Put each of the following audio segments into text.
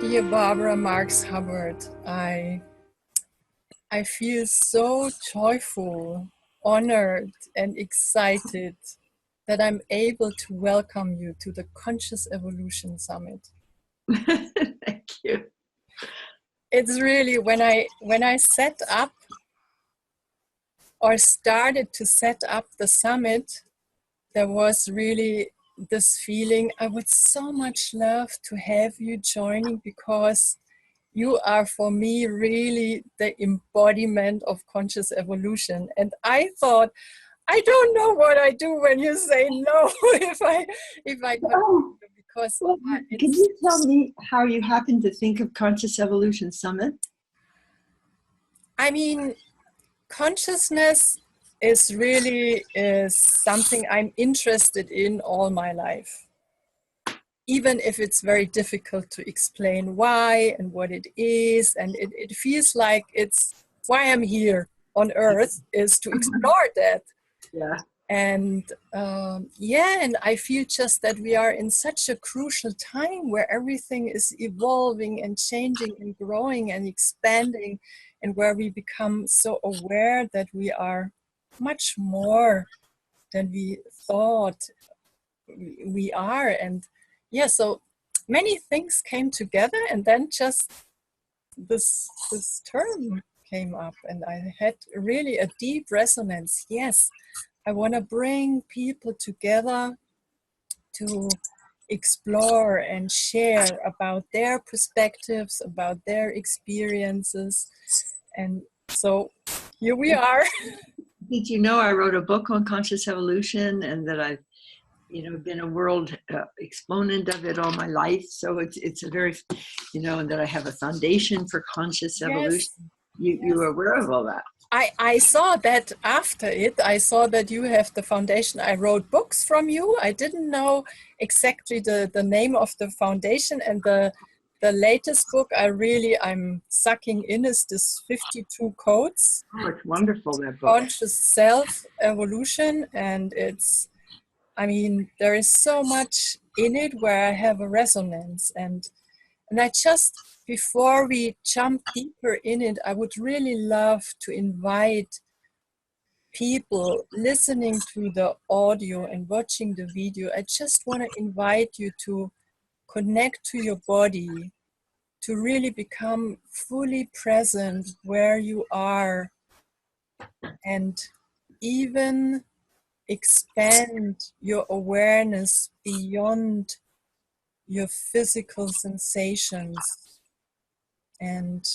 Dear Barbara, Marx Hubbard, I feel so joyful, honored, and excited that I'm able to welcome you to the Conscious Evolution Summit. Thank you. It's really when I set up or started to set up the summit, there was really this feeling I would so much love to have you joining, because you are for me really the embodiment of conscious evolution. And I thought, I don't know what I do when you say no, if I Oh, continue, because well, can you tell me how you happen to think of Conscious Evolution Summit? I mean, consciousness is something I'm interested in all my life, even if it's very difficult to explain why and what it is. And it feels like it's why I'm here on earth is to explore that. Yeah. And and I feel just that we are in such a crucial time where everything is evolving and changing and growing and expanding, and where we become so aware that we are much more than we thought we are. And so many things came together, and then just this term came up, and I had really a deep resonance. Yes, I want to bring people together to explore and share about their perspectives, about their experiences. And so here we are. Did you know I wrote a book on conscious evolution, and that I've been a world exponent of it all my life? So it's a very, and that I have a foundation for conscious evolution. Yes. You are aware of all that? I saw that after it. I saw that you have the foundation. I wrote books from you. I didn't know exactly the name of the foundation. And the latest book I'm sucking in is this 52 Codes. Oh, it's wonderful, that book. Conscious Self Evolution. And there is so much in it where I have a resonance. And I just, before we jump deeper in it, I would really love to invite people listening to the audio and watching the video. I just want to invite you to connect to your body, to really become fully present where you are, and even expand your awareness beyond your physical sensations, and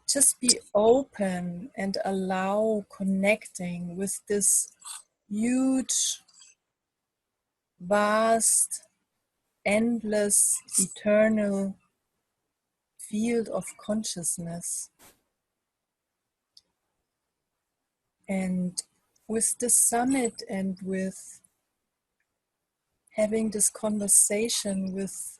just be open and allow connecting with this huge, vast, endless, eternal field of consciousness. And with this summit and with having this conversation with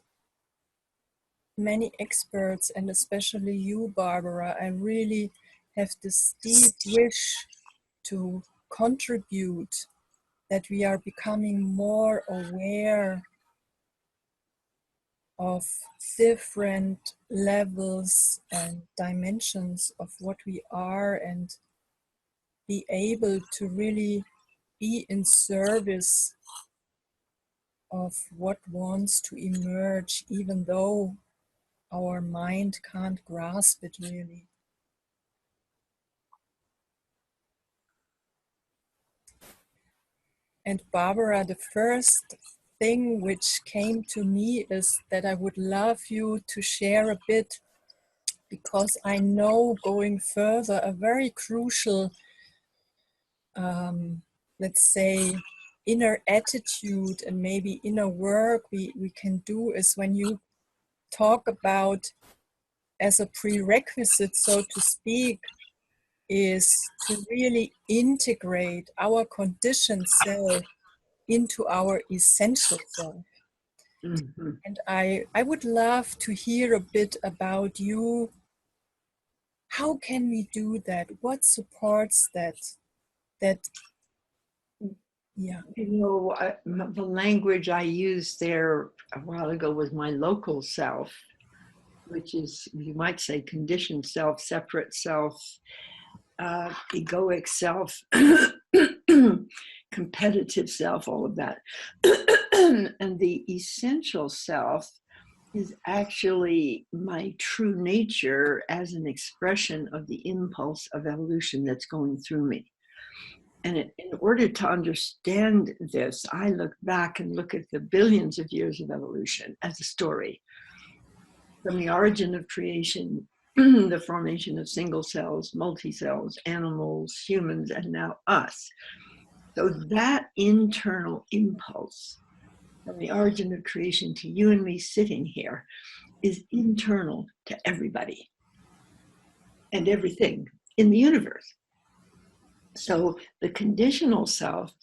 many experts, and especially you, Barbara, I really have this deep wish to contribute, that we are becoming more aware of different levels and dimensions of what we are, and be able to really be in service of what wants to emerge, even though our mind can't grasp it really. And Barbara, the first thing which came to me is that I would love you to share a bit, because I know going further, a very crucial, let's say, inner attitude and maybe inner work we can do is when you talk about, as a prerequisite, so to speak, is to really integrate our conditioned self into our essential self. Mm-hmm. And I would love to hear a bit about you. How can we do that? What supports that Yeah. The language I used there a while ago was my local self, which is, you might say, conditioned self, separate self, egoic self, competitive self, all of that. And the essential self is actually my true nature as an expression of the impulse of evolution that's going through me. And in order to understand this, I look back and look at the billions of years of evolution as a story. From the origin of creation, the formation of single cells, multi-cells, animals, humans, and now us. So that internal impulse from the origin of creation to you and me sitting here is internal to everybody and everything in the universe. So the conditional self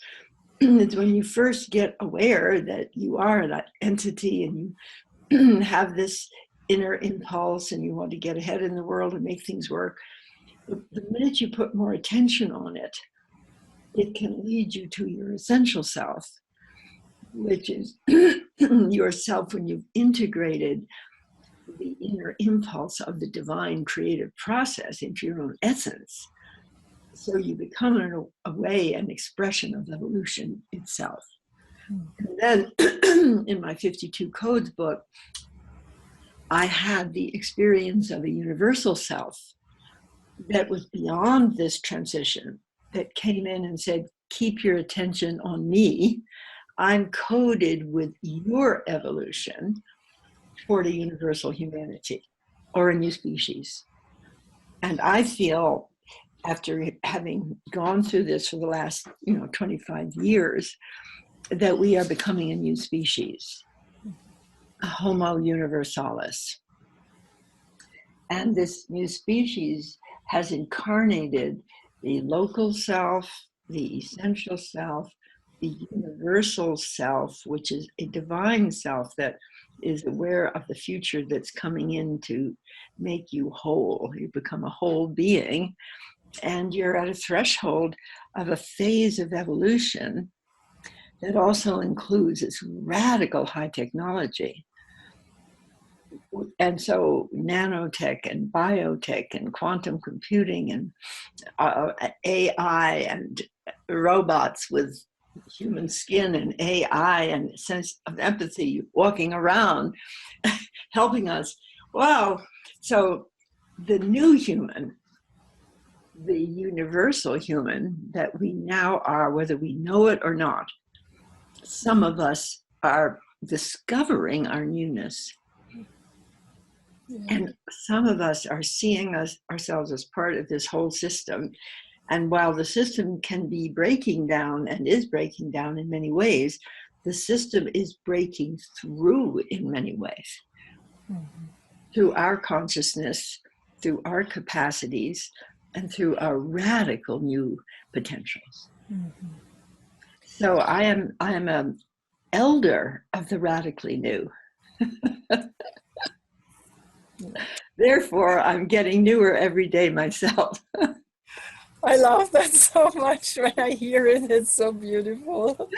is when you first get aware that you are an entity and you have this inner impulse and you want to get ahead in the world and make things work. The minute you put more attention on it, it can lead you to your essential self, which is yourself when you've integrated the inner impulse of the divine creative process into your own essence. So you become, in a way, an expression of evolution itself. And then in my 52 Codes book, I had the experience of a universal self that was beyond this transition, that came in and said, keep your attention on me. I'm coded with your evolution toward a universal humanity or a new species. And I feel, after having gone through this for the last 25 years, that we are becoming a new species, a Homo universalis. And this new species has incarnated the local self, the essential self, the universal self, which is a divine self that is aware of the future that's coming in to make you whole. You become a whole being, and you're at a threshold of a phase of evolution that also includes this radical high technology. And so nanotech and biotech and quantum computing and AI and robots with human skin and AI and sense of empathy walking around helping us. Wow. So the new human, the universal human that we now are, whether we know it or not, some of us are discovering our newness. Yeah. And some of us are seeing ourselves as part of this whole system. And while the system can be breaking down and is breaking down in many ways, the system is breaking through in many ways. Mm-hmm. Through our consciousness, through our capacities, and through our radical new potentials. Mm-hmm. So I am an elder of the radically new. Therefore, I'm getting newer every day myself. I love that so much. When I hear it, it's so beautiful.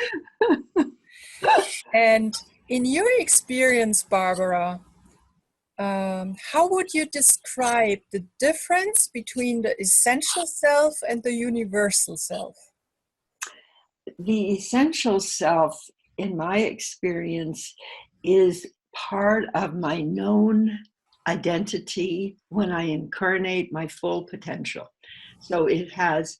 And in your experience, Barbara, how would you describe the difference between the essential self and the universal self? The essential self, in my experience, is part of my known identity when I incarnate my full potential. So it has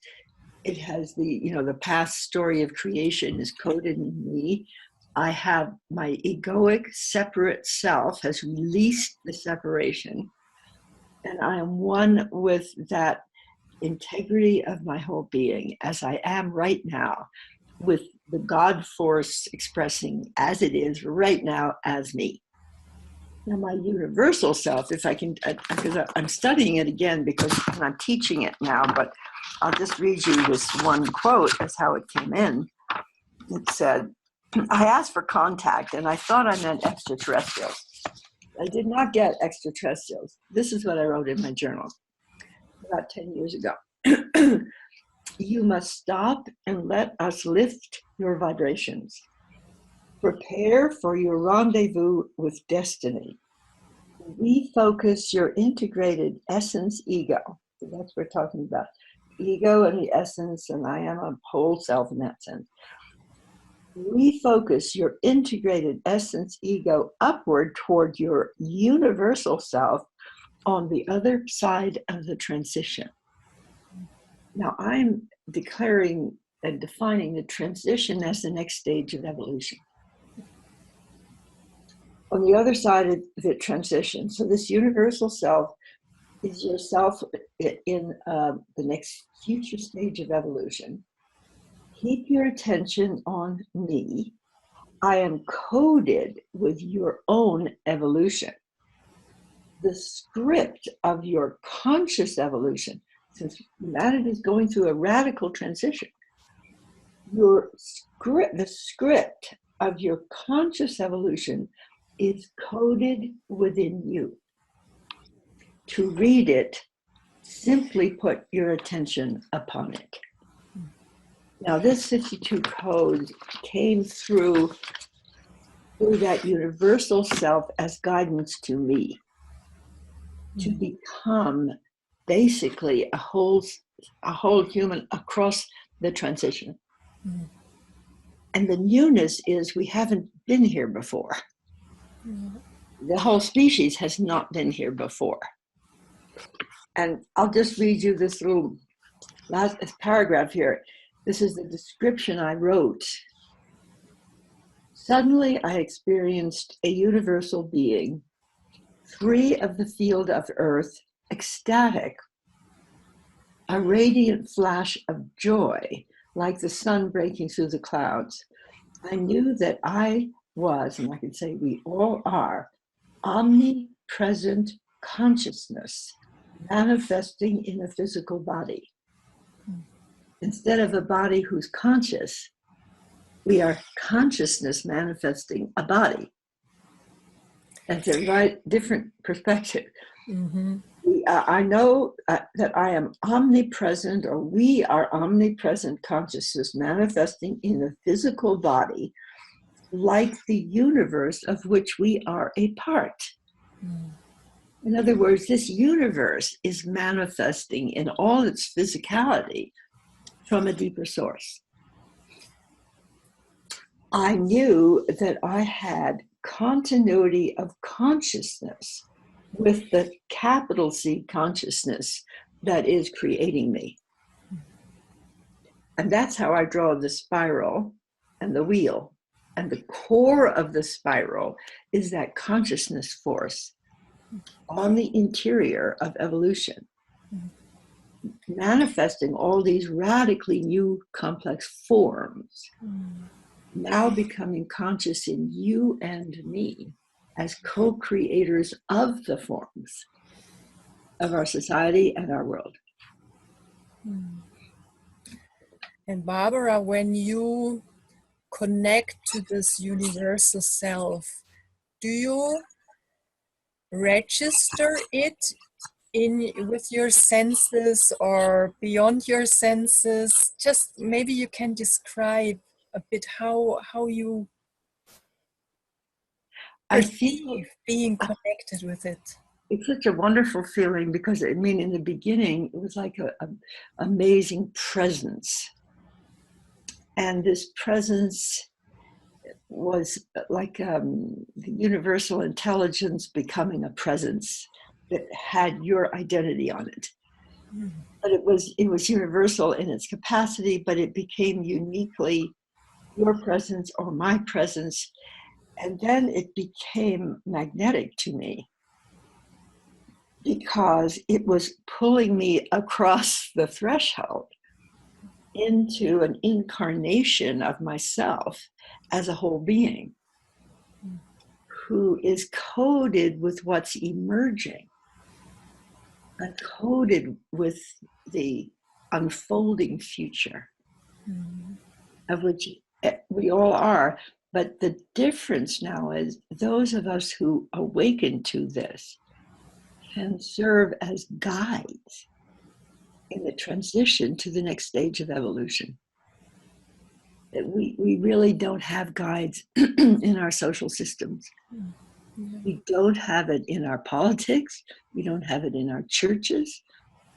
the past story of creation is coded in me. I have my egoic separate self has released the separation, and I am one with that integrity of my whole being as I am right now, with the God force expressing as it is right now as me. Now my universal self, if I can, because I'm studying it again because I'm teaching it now, but I'll just read you this one quote as how it came in. It said, I asked for contact and I thought I meant extraterrestrials. I did not get extraterrestrials. This is what I wrote in my journal about 10 years ago. You must stop and let us lift your vibrations. Prepare for your rendezvous with destiny. Refocus your integrated essence ego. So that's what we're talking about. Ego and the essence, and I am a whole self in that sense. Refocus your integrated essence ego upward toward your universal self on the other side of the transition. Now, I'm declaring and defining the transition as the next stage of evolution. On the other side of the transition, so this universal self is yourself in the next future stage of evolution. Keep your attention on me. I am coded with your own evolution. The script of your conscious evolution, since humanity is going through a radical transition, the script of your conscious evolution is coded within you. To read it, simply put your attention upon it. Now, this 52 code came through that universal self as guidance to me to become basically a whole human across the transition. Mm. And the newness is we haven't been here before. Mm. The whole species has not been here before. And I'll just read you this little last paragraph here. This is the description I wrote. Suddenly I experienced a universal being, free of the field of earth, ecstatic, a radiant flash of joy, like the sun breaking through the clouds. I knew that I was, and I can say we all are, omnipresent consciousness manifesting in a physical body. Instead of a body who's conscious, we are consciousness manifesting a body. That's a right different perspective. Mm-hmm. I know that I am omnipresent, or we are omnipresent consciousness manifesting in a physical body, like the universe of which we are a part. Mm. In other words, this universe is manifesting in all its physicality from a deeper source. I knew that I had continuity of consciousness with the capital C consciousness that is creating me. And that's how I draw the spiral and the wheel. And the core of the spiral is that consciousness force on the interior of evolution, manifesting all these radically new complex forms, now becoming conscious in you and me as co-creators of the forms of our society and our world. And Barbara, when you connect to this universal self, do you register it with your senses or beyond your senses? Just maybe you can describe a bit how you perceive being connected with it. It's such a wonderful feeling because, I mean, in the beginning, it was like an amazing presence. And this presence was like the universal intelligence becoming a presence that had your identity on it. Mm. But it was universal in its capacity, but it became uniquely your presence or my presence. And then it became magnetic to me because it was pulling me across the threshold into an incarnation of myself as a whole being who is coded with what's emerging, and coded with the unfolding future, of which we all are. But the difference now is those of us who awaken to this can serve as guides in the transition to the next stage of evolution. That we really don't have guides in our social systems. Yeah. We don't have it in our politics. We don't have it in our churches.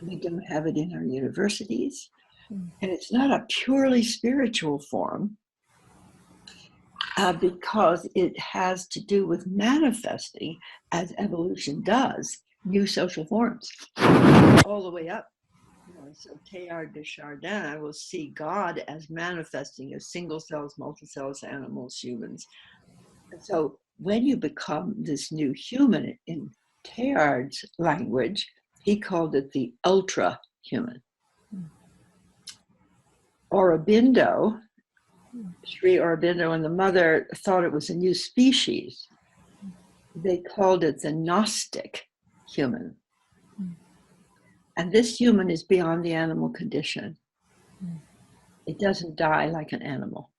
We don't have it in our universities. And it's not a purely spiritual form because it has to do with manifesting, as evolution does, new social forms all the way up. So Teilhard de Chardin will see God as manifesting as single cells, multicells, animals, humans. And so when you become this new human, in Teilhard's language, he called it the ultra-human. Aurobindo, Sri Aurobindo and the mother thought it was a new species. They called it the Gnostic human. And this human is beyond the animal condition. It doesn't die like an animal.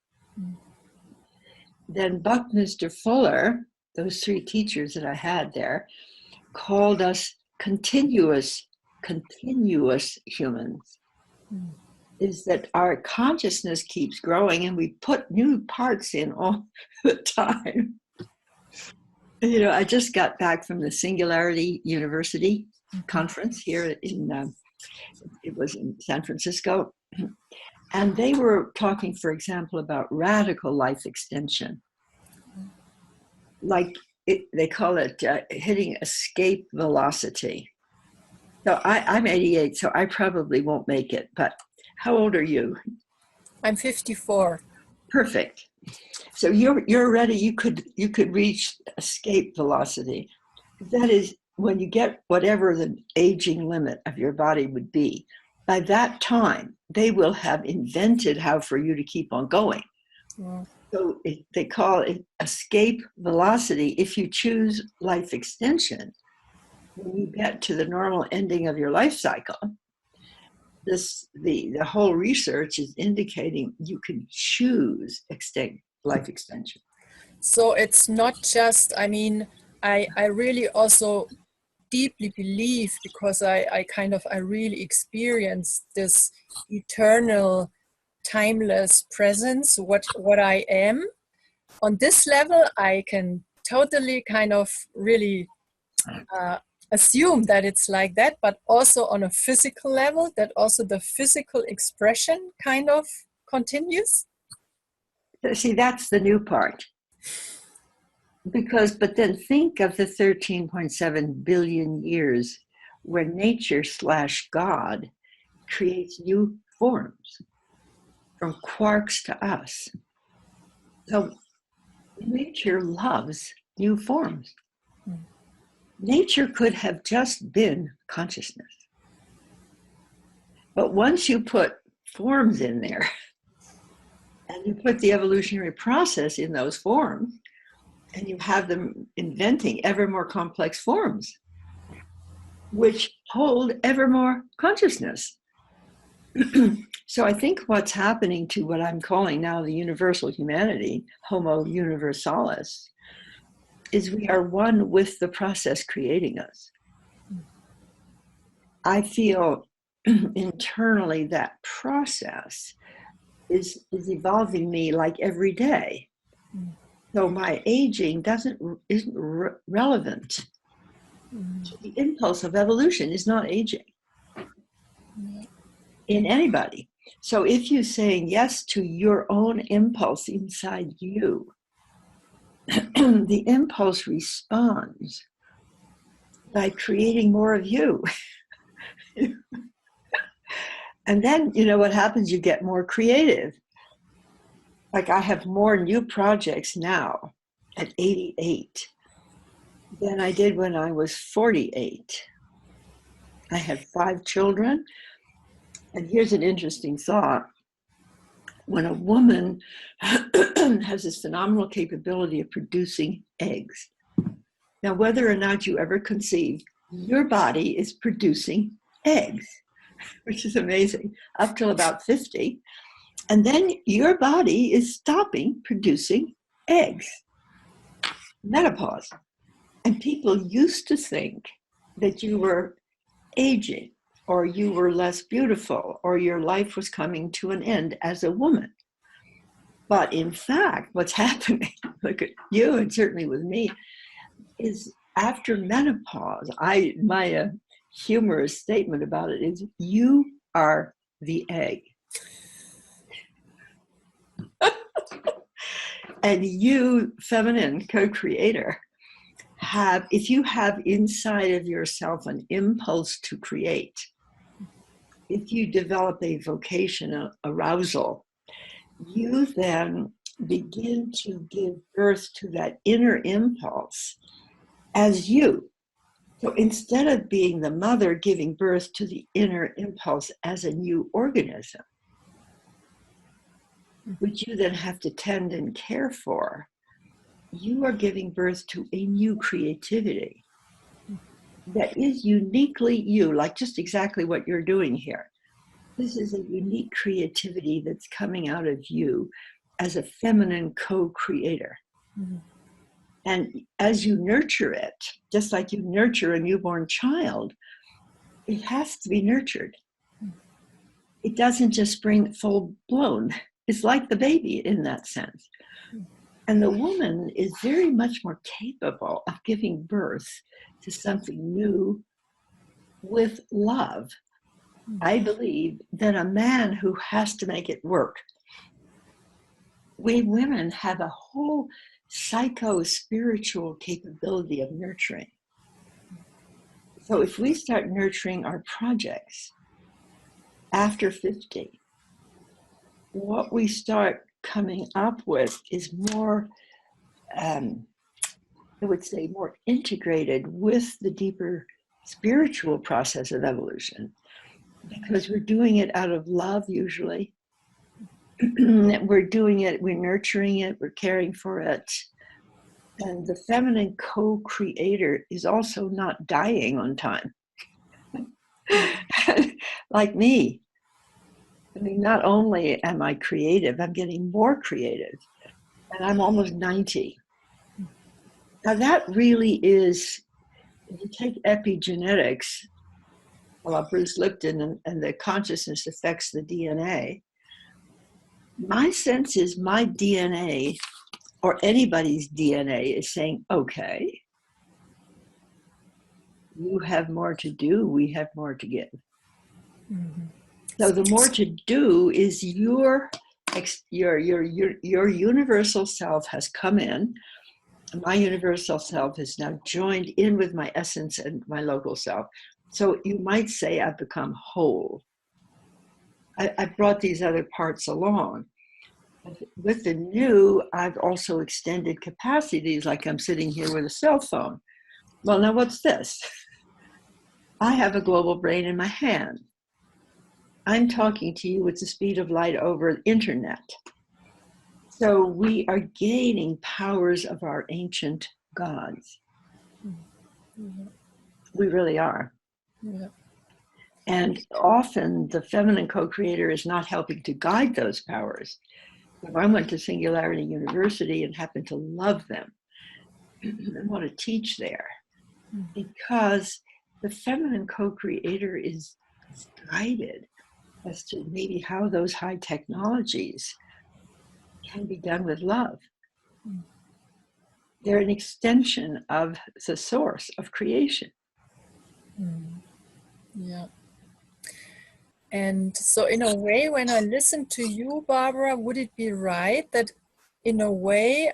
Then Buckminster Fuller, those three teachers that I had there, called us continuous humans. Is that our consciousness keeps growing and we put new parts in all the time. You know, I just got back from the Singularity University conference here it was in San Francisco. And they were talking, for example, about radical life extension. Like they call it hitting escape velocity. So I'm 88, so I probably won't make it. But how old are you? I'm 54. Perfect. So you're ready. You could reach escape velocity. That is when you get whatever the aging limit of your body would be. By that time, they will have invented how for you to keep on going. Wow. So they call it escape velocity. If you choose life extension, when you get to the normal ending of your life cycle, the whole research is indicating you can choose life extension. So it's not just, I mean, I really also deeply believe, because I really experience this eternal, timeless presence, what I am. On this level, I can totally kind of really assume that it's like that, but also on a physical level, that also the physical expression kind of continues. See, that's the new part. But then think of the 13.7 billion years where nature / God creates new forms from quarks to us. So nature loves new forms. Nature could have just been consciousness. But once you put forms in there and you put the evolutionary process in those forms, and you have them inventing ever more complex forms, which hold ever more consciousness. So I think what's happening to what I'm calling now the universal humanity, Homo universalis, is we are one with the process creating us. I feel internally that process is evolving me like every day. So my aging isn't relevant. The impulse of evolution is not aging in anybody. So if you're saying yes to your own impulse inside you, the impulse responds by creating more of you. And then, you know what happens? You get more creative. Like I have more new projects now at 88 than I did when I was 48. I had 5 children. And here's an interesting thought. When a woman has this phenomenal capability of producing eggs, now whether or not you ever conceive, your body is producing eggs, which is amazing, up till about 50. And then your body is stopping producing eggs. Menopause. And people used to think that you were aging. or you were less beautiful, or your life was coming to an end as a woman. But in fact, what's happening, look at you and certainly with me, is after menopause, my humorous statement about it is, you are the egg. And you, feminine co-creator, if you have inside of yourself an impulse to create, if you develop a vocation, arousal, you then begin to give birth to that inner impulse as you. So instead of being the mother giving birth to the inner impulse as a new organism, which you then have to tend and care for, you are giving birth to a new creativity that is uniquely you, like just exactly what you're doing here. This is a unique creativity that's coming out of you as a feminine co-creator. Mm-hmm. And as you nurture it, just like you nurture a newborn child, it has to be nurtured. It doesn't just spring full blown. It's like the baby in that sense. And the woman is very much more capable of giving birth to something new with love, I believe, than a man who has to make it work. We women have a whole psycho-spiritual capability of nurturing. So if we start nurturing our projects after 50, what we start coming up with is more, I would say, more integrated with the deeper spiritual process of evolution, because we're doing it out of love usually. We're doing it, we're nurturing it, we're caring for it. And the feminine co-creator is also not dying on time. Like me. I mean, not only am I creative, I'm getting more creative. And I'm almost 90. Now that really is, if you take epigenetics, well, Bruce Lipton, and the consciousness affects the DNA, my sense is my DNA, or anybody's DNA, is saying, okay, you have more to do, we have more to give. Mm-hmm. So the more to do is your universal self has come in. My universal self is now joined in with my essence and my local self. So you might say I've become whole. I brought these other parts along. With the new, I've also extended capacities, like I'm sitting here with a cell phone. Well, now what's this? I have a global brain in my hand. I'm talking to you with the speed of light over the internet. So we are gaining powers of our ancient gods. Mm-hmm. We really are. Yeah. And often the feminine co-creator is not helping to guide those powers. If I went to Singularity University and happened to love them and want to teach there, because the feminine co-creator is guided as to maybe how those high technologies can be done with love. They're an extension of the source of creation. Yeah. And so in a way, when I listen to you, Barbara, would it be right that in a way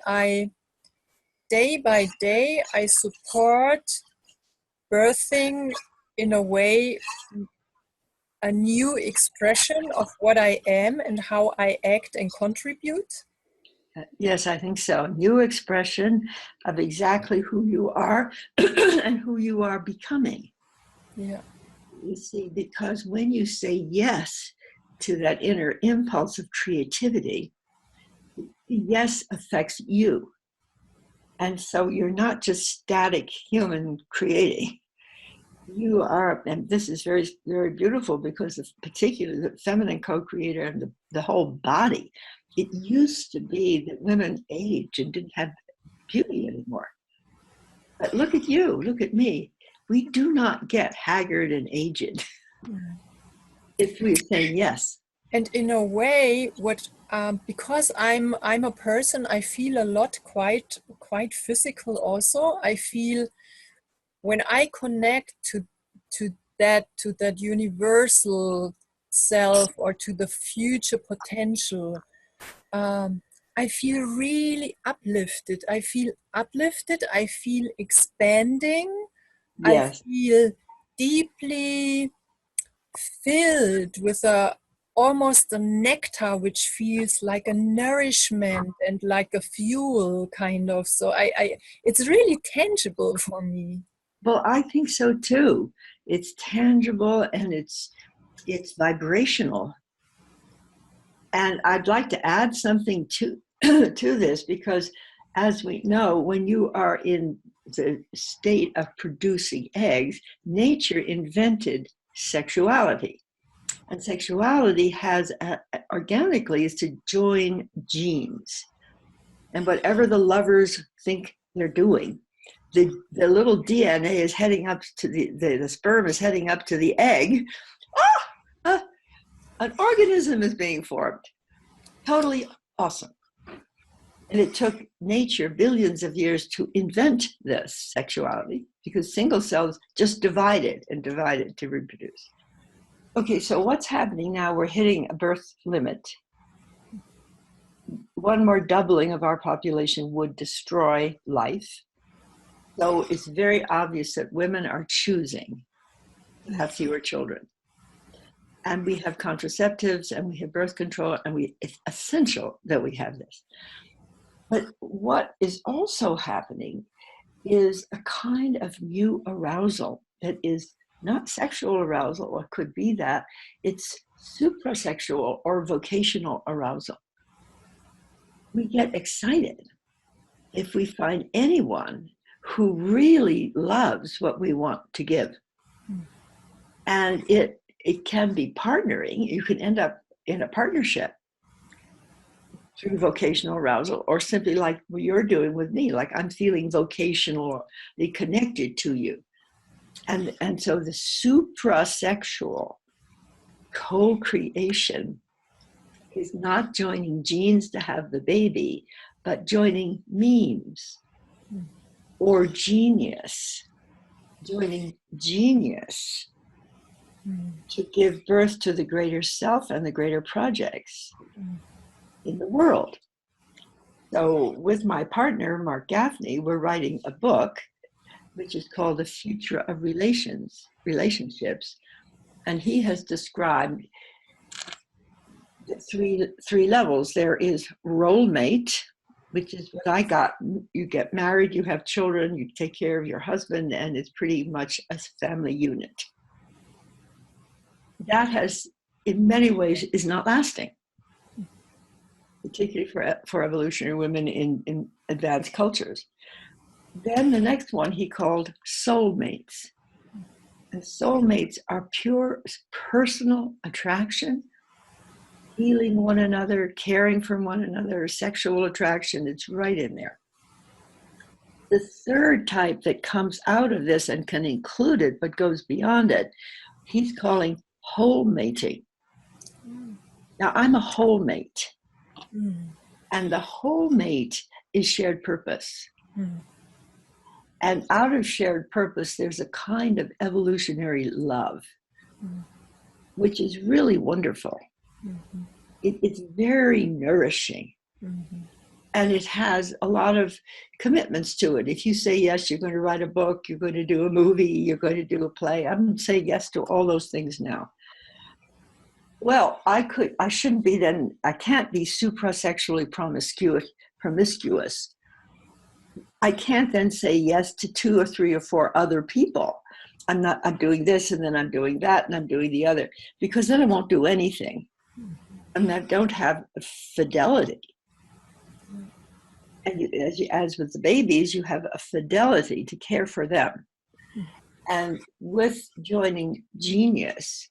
day by day, I support birthing in a way a new expression of what I am and how I act and contribute? Yes, I think so. New expression of exactly who you are and who you are becoming. Yeah. You see, because when you say yes to that inner impulse of creativity, yes affects you. And so you're not just static human creating. You are, and this is very, very beautiful, because of particularly the feminine co-creator and the whole body. It used to be that women aged and didn't have beauty anymore. But look at you, look at me. We do not get haggard and aged. if we say yes. And in a way, what because I'm a person, I feel a lot quite physical also. I feel when I connect to that universal self or to the future potential, I feel really uplifted. I feel uplifted. I feel expanding. I Yes. feel deeply filled with a almost a nectar which feels like a nourishment and like a fuel kind of. So I it's really tangible for me. Well, I think so too. It's tangible and it's vibrational. And I'd like to add something to to this, because as we know, when you are in the state of producing eggs, nature invented sexuality. And sexuality has organically is to join genes. And whatever the lovers think they're doing, the little DNA is heading up to the sperm is heading up to the egg. Ah, an organism is being formed. Totally awesome. And it took nature billions of years to invent this sexuality, because single cells just divided and divided to reproduce. Okay, so what's happening now? We're hitting a birth limit. One more doubling of our population would destroy life. So it's very obvious that women are choosing to have fewer children. And we have contraceptives and we have birth control, and it's essential that we have this. But what is also happening is a kind of new arousal that is not sexual arousal, or could be that. It's suprasexual or vocational arousal. We get excited if we find anyone who really loves what we want to give. And it can be partnering. You can end up in a partnership through vocational arousal, or simply like what you're doing with me, like I'm feeling vocationally connected to you. And so the suprasexual co-creation is not joining genes to have the baby, but joining memes or genius, joining genius to give birth to the greater self and the greater projects in the world. So with my partner, Mark Gaffney, we're writing a book which is called The Future of Relationships. And he has described the three levels. There is role mate, which is what I got. You get married, you have children, you take care of your husband, and it's pretty much a family unit. That has, in many ways, is not lasting, particularly for evolutionary women in advanced cultures. Then the next one he called soulmates. And soulmates are pure personal attraction, healing one another, caring for one another, sexual attraction. It's right in there. The third type that comes out of this and can include it but goes beyond it, he's calling whole mating. Now, I'm a whole mate. And the whole mate is shared purpose. And out of shared purpose, there's a kind of evolutionary love, which is really wonderful. It's very nourishing. And it has a lot of commitments to it. If you say yes, you're going to write a book, you're going to do a movie, you're going to do a play. I'm saying yes to all those things now. Well, I can't be suprasexually promiscuous. I can't then say yes to 2 or 3 or 4 other people. I'm doing this, and then I'm doing that, and I'm doing the other, because then I won't do anything. And I don't have fidelity. And as with the babies, you have a fidelity to care for them. And with joining genius,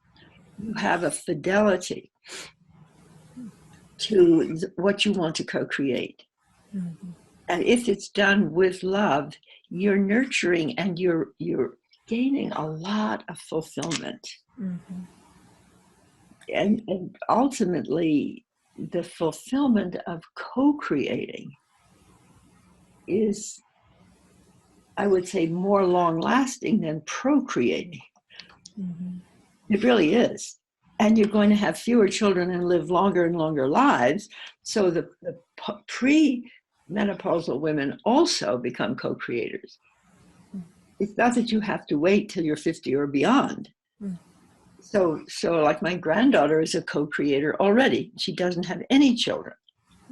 you have a fidelity to what you want to co-create. And if it's done with love, you're nurturing and you're gaining a lot of fulfillment. Mm-hmm. And ultimately, the fulfillment of co-creating is, I would say, more long-lasting than procreating. Mm-hmm. It really is. And you're going to have fewer children and live longer and longer lives. So the pre-menopausal women also become co-creators. It's not that you have to wait till you're 50 or beyond. Mm-hmm. So like my granddaughter is a co-creator already. She doesn't have any children,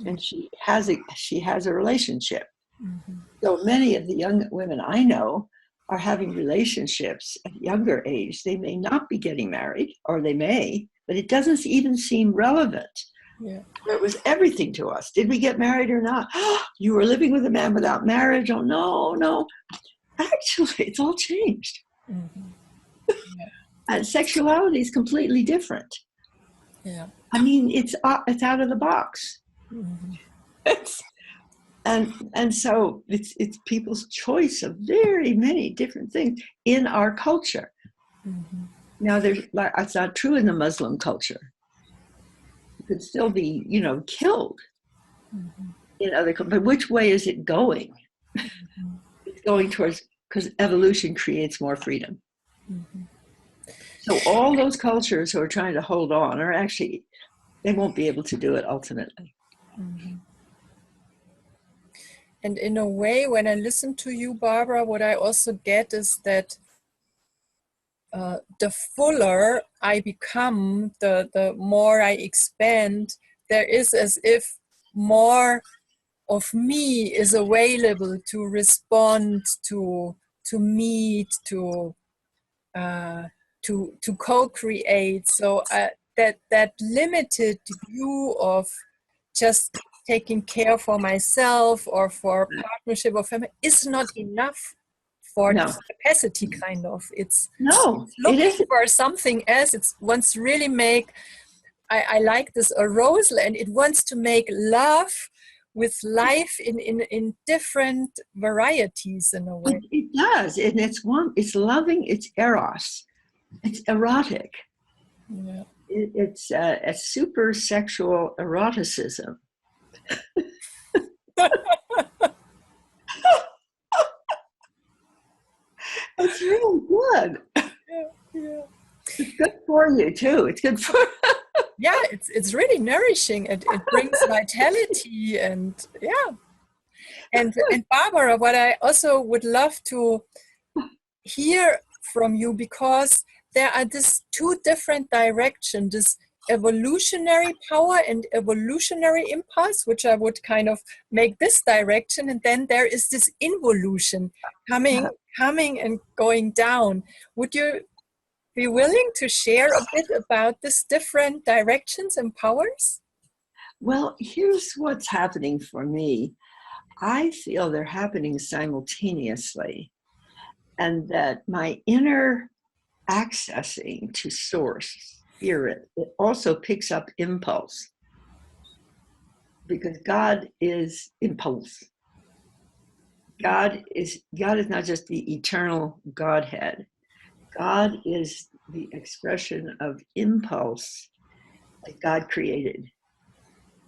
and she has a relationship. Mm-hmm. So many of the young women I know are having relationships at a younger age. They may not be getting married, or they may, but it doesn't even seem relevant. Yeah. It was everything to us. Did we get married or not? You were living with a man without marriage. Oh, no, no. Actually, it's all changed. Mm-hmm. And sexuality is completely different. Yeah. I mean, it's out of the box. Mm-hmm. And so it's people's choice of very many different things in our culture. Mm-hmm. Now, it's not true in the Muslim culture. You could still be, killed Mm-hmm. in other countries. But which way is it going? Mm-hmm. It's going towards, because evolution creates more freedom. Mm-hmm. So all those cultures who are trying to hold on are actually, they won't be able to do it ultimately. Mm-hmm. And in a way, when I listen to you, Barbara, what I also get is that the fuller I become, the more I expand, there is as if more of me is available to respond, to meet, to co-create. So that limited view of just taking care for myself or for partnership or family is not enough for No, this capacity, kind of. It's no, it looking isn't. for something else. It wants to really make, I like this arousal, and it wants to make love with life in different varieties in a way. It does, and it's loving, it's eros, it's erotic. Yeah. It's a super sexual eroticism. It's really good. Yeah, yeah. It's good for you too. It's good for. Yeah, it's really nourishing. It brings vitality, and yeah. And Barbara, what I also would love to hear from you, because there are these two different directions, this evolutionary power and evolutionary impulse, which I would kind of make this direction, and then there is this involution coming and going down. Would you be willing to share a bit about these different directions and powers? Well, here's what's happening for me. I feel they're happening simultaneously, and that my inner accessing to source, spirit, it also picks up impulse, because God is impulse. God is not just the eternal Godhead. God is the expression of impulse that God created.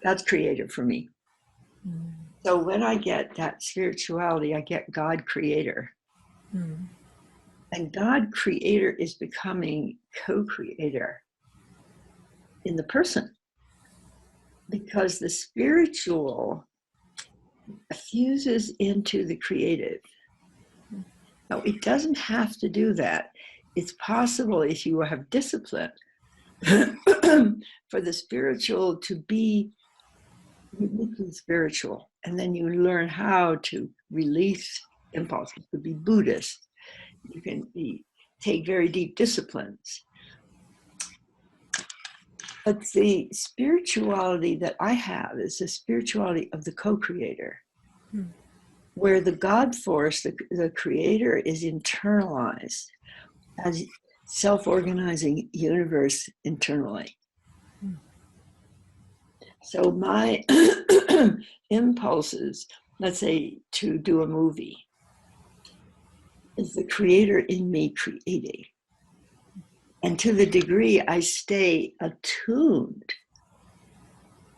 God's created for me. Mm. So when I get that spirituality, I get God creator. Mm. And God creator is becoming co-creator in the person, because the spiritual fuses into the creative. Now, it doesn't have to do that. It's possible, if you have discipline, for the spiritual to be uniquely spiritual. And then you learn how to release impulse. You could be Buddhist. You can take very deep disciplines. But the spirituality that I have is the spirituality of the co-creator, where the God force, the creator, is internalized as self-organizing universe internally. So my impulses, let's say to do a movie, is the creator in me creating. And to the degree I stay attuned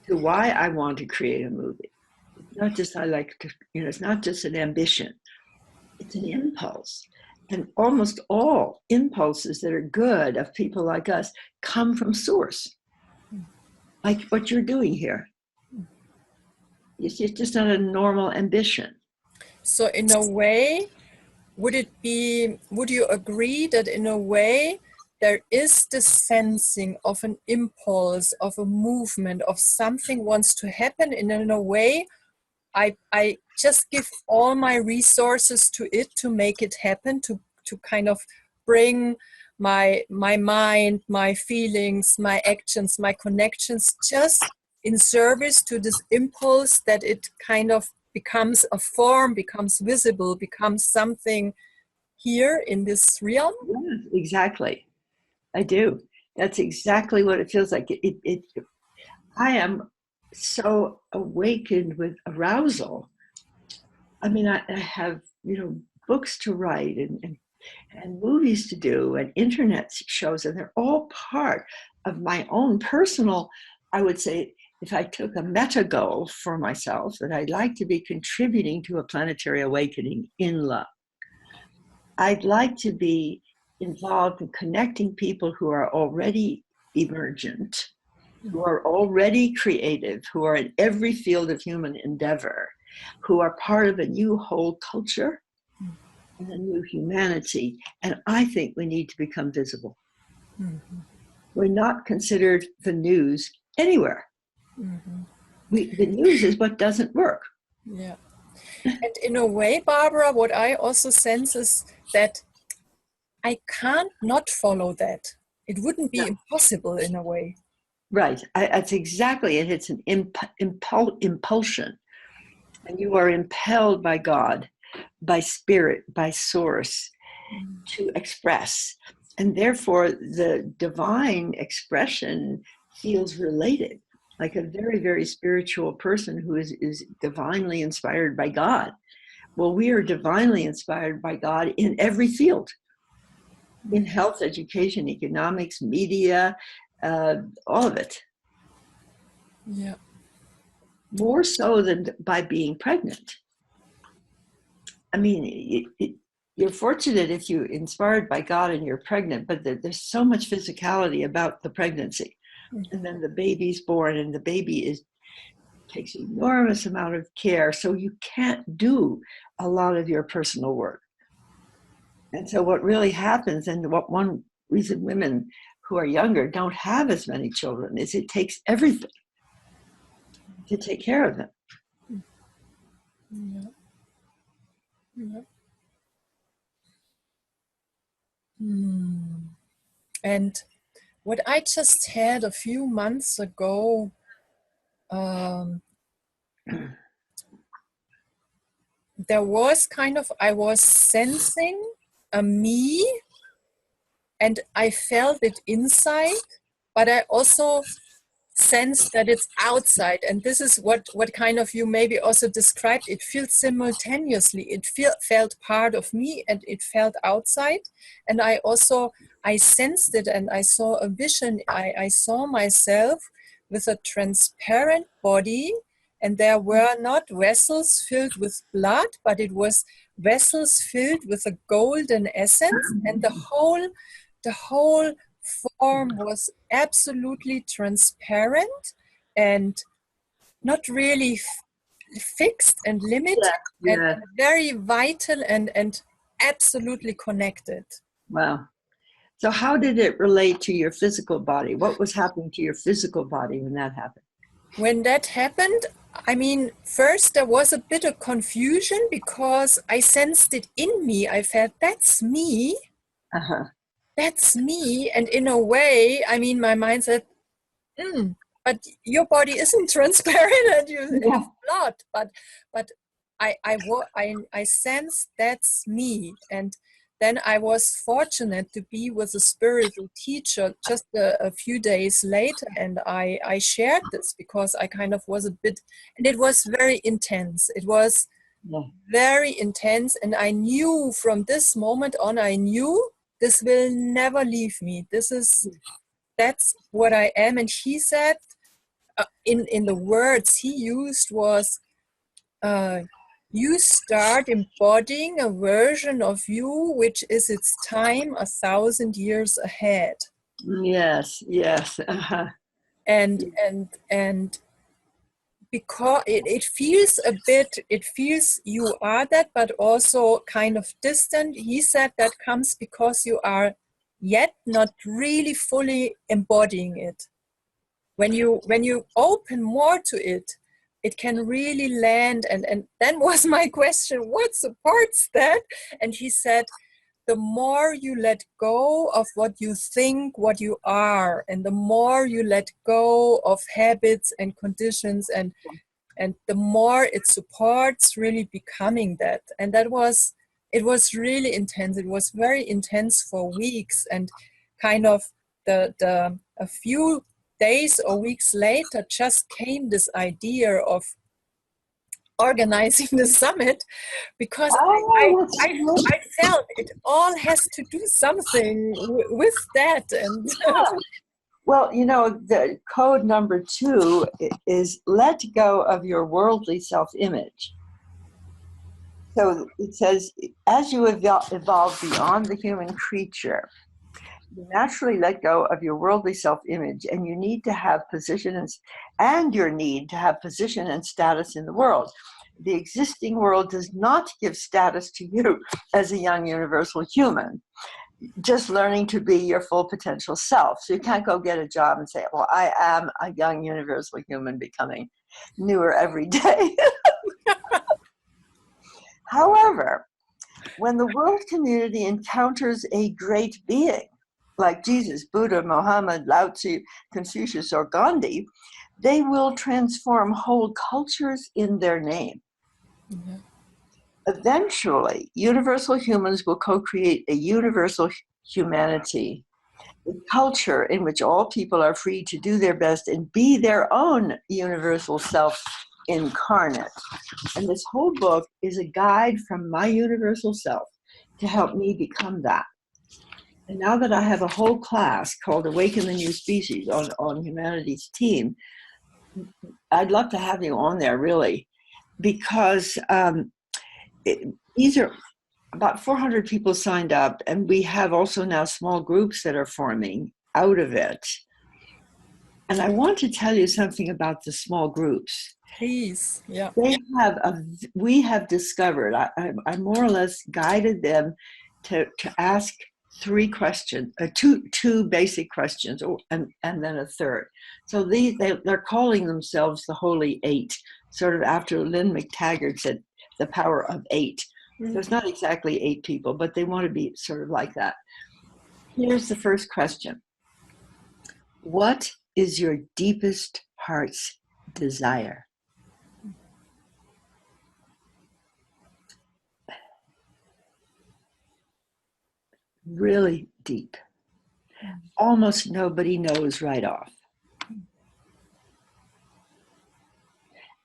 to why I want to create a movie, it's not just I like to, it's not just an ambition, it's an impulse. And almost all impulses that are good of people like us come from source, like what you're doing here. It's just not a normal ambition. So in a way, would you agree that in a way there is this sensing of an impulse, of a movement, of something wants to happen, and in a way I just give all my resources to it to make it happen, to kind of bring my mind, my feelings, my actions, my connections just in service to this impulse, that it kind of becomes a form, becomes visible, becomes something here in this realm? Yeah, exactly. I do. That's exactly what it feels like. I am so awakened with arousal. I mean, I have, books to write and movies to do and internet shows, and they're all part of my own personal, I would say, if I took a meta goal for myself, that I'd like to be contributing to a planetary awakening in love. I'd like to be involved in connecting people who are already emergent, who are already creative, who are in every field of human endeavor, who are part of a new whole culture and a new humanity. And I think we need to become visible. Mm-hmm. We're not considered the news anywhere. Mm-hmm. The news is what doesn't work. Yeah. And in a way, Barbara, what I also sense is that I can't not follow that. It wouldn't be impossible in a way. Right. That's exactly it. It's an impulsion. And you are impelled by God, by spirit, by source to express. And therefore, the divine expression feels related, like a very, very spiritual person who is divinely inspired by God. Well, we are divinely inspired by God in every field, in health, education, economics, media, all of it. Yeah. More so than by being pregnant. I mean, you're fortunate if you're inspired by God and you're pregnant, but there's so much physicality about the pregnancy. And then the baby's born, and the baby takes enormous amount of care. So you can't do a lot of your personal work. And so what really happens, and what one reason women who are younger don't have as many children, is it takes everything to take care of them. Yeah. Yeah. And what I just had a few months ago, there was I was sensing a me, and I felt it inside, but I also sense that it's outside. And this is what kind of you maybe also described. It feels simultaneously. It felt part of me, and it felt outside. And I sensed it, and I saw a vision. I saw myself with a transparent body, and there were not vessels filled with blood, but it was vessels filled with a golden essence, and the whole form was absolutely transparent and not really fixed and limited, and very vital and absolutely connected. Wow. So how did it relate to your physical body? What was happening to your physical body when that happened? When that happened, I mean, first there was a bit of confusion because I sensed it in me. I felt, that's me. Uh-huh. That's me. And in a way, I mean, my mind said, but your body isn't transparent and you have blood. But I sensed that's me. And then I was fortunate to be with a spiritual teacher just a few days later. And I shared this because I kind of was a bit, and it was very intense. It was very intense. And I knew from this moment on, I knew this will never leave me. That's what I am. And he said, in the words he used was, you start embodying a version of you which is its time 1,000 years ahead. Yes, yes. And because it feels a bit, it feels you are that, but also kind of distant. He said that comes because you are yet not really fully embodying it. When you open more to it, it can really land. And then was my question, what supports that? And he said, the more you let go of what you think, what you are, and the more you let go of habits and conditions, and the more it supports really becoming that. And it was really intense. It was very intense for weeks, and kind of a few days or weeks later just came this idea of organizing the summit, because I felt it all has to do something with that. And well, you know, the code number 2 is let go of your worldly self-image. So it says, as you evolve beyond the human creature, you naturally let go of your worldly self-image, and you need to have position and your need to have position and status in the world. The existing world does not give status to you as a young universal human, just learning to be your full potential self. So you can't go get a job and say, well, I am a young universal human becoming newer every day. However, when the world community encounters a great being, like Jesus, Buddha, Mohammed, Lao Tzu, Confucius, or Gandhi, they will transform whole cultures in their name. Mm-hmm. Eventually, universal humans will co-create a universal humanity, a culture in which all people are free to do their best and be their own universal self incarnate. And this whole book is a guide from my universal self to help me become that. And now that I have a whole class called Awaken the New Species on Humanity's Team, I'd love to have you on there, really, because these are about 400 people signed up, and we have also now small groups that are forming out of it. And I want to tell you something about the small groups. Please, yeah. We have discovered, I more or less guided them to ask 3 questions, two basic questions, and then a third. So they're calling themselves the Holy 8, sort of after Lynn McTaggart said, the power of 8. So it's not exactly 8 people, but they want to be sort of like that. Here's the first question. What is your deepest heart's desire? Really deep. Almost nobody knows right off.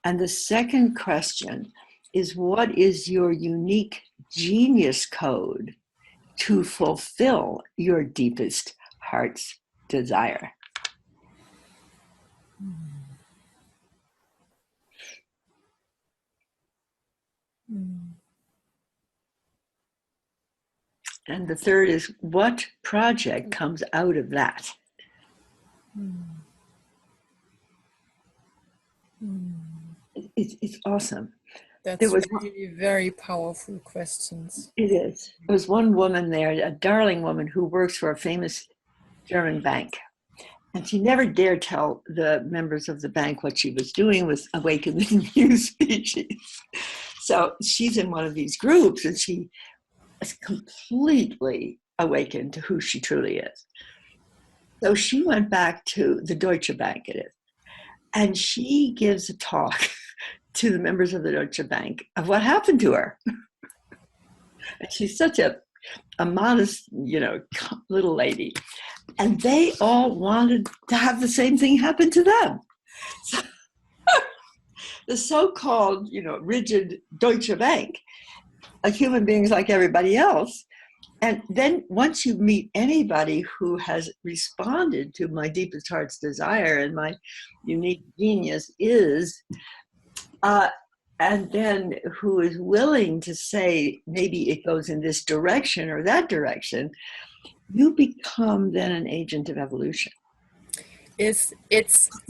And the second question is, what is your unique genius code to fulfill your deepest heart's desire? And the third is, what project comes out of that? It's awesome. That's really very powerful questions. It is. There was one woman there, a darling woman who works for a famous German bank. And she never dared tell the members of the bank what she was doing with Awaken the New Species. So she's in one of these groups, and she is completely awakened to who she truly is. So she went back to the Deutsche Bank, it is, and she gives a talk to the members of the Deutsche Bank of what happened to her. And she's such a modest, little lady. And they all wanted to have the same thing happen to them. So, the so-called, rigid Deutsche Bank, like human beings like everybody else, And then once you meet anybody who has responded to my deepest heart's desire and my unique genius is, and then who is willing to say, maybe it goes in this direction or that direction, you become then an agent of evolution. It's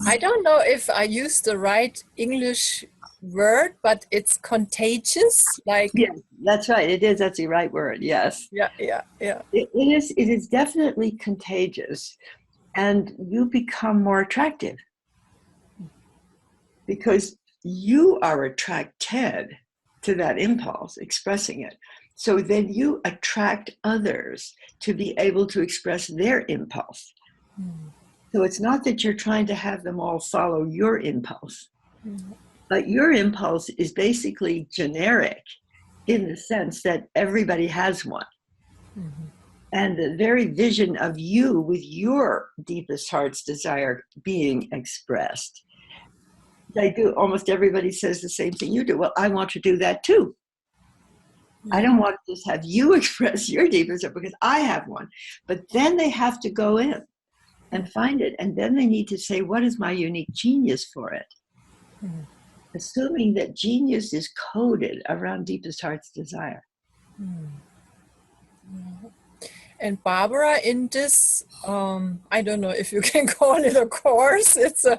I don't know if I use the right English word, but it's contagious. Like, Yeah, that's right. It is. That's the right word. Yes. yeah, yeah, yeah. It is. It is definitely contagious, and you become more attractive because you are attracted to that impulse, expressing it. So then you attract others to be able to express their impulse. Mm. So it's not that you're trying to have them all follow your impulse, Mm. but your impulse is basically generic in the sense that everybody has one. Mm-hmm. And the very vision of you with your deepest heart's desire being expressed. They do, almost everybody says the same thing you do. Well, I want to do that too. I don't want to just have you express your deepest desire because I have one. But then they have to go in and find it. And then they need to say, what is my unique genius for it? Mm-hmm. Assuming that genius is coded around deepest heart's desire. Mm-hmm. Yeah. And Barbara, in this, I don't know if you can call it a course, it's a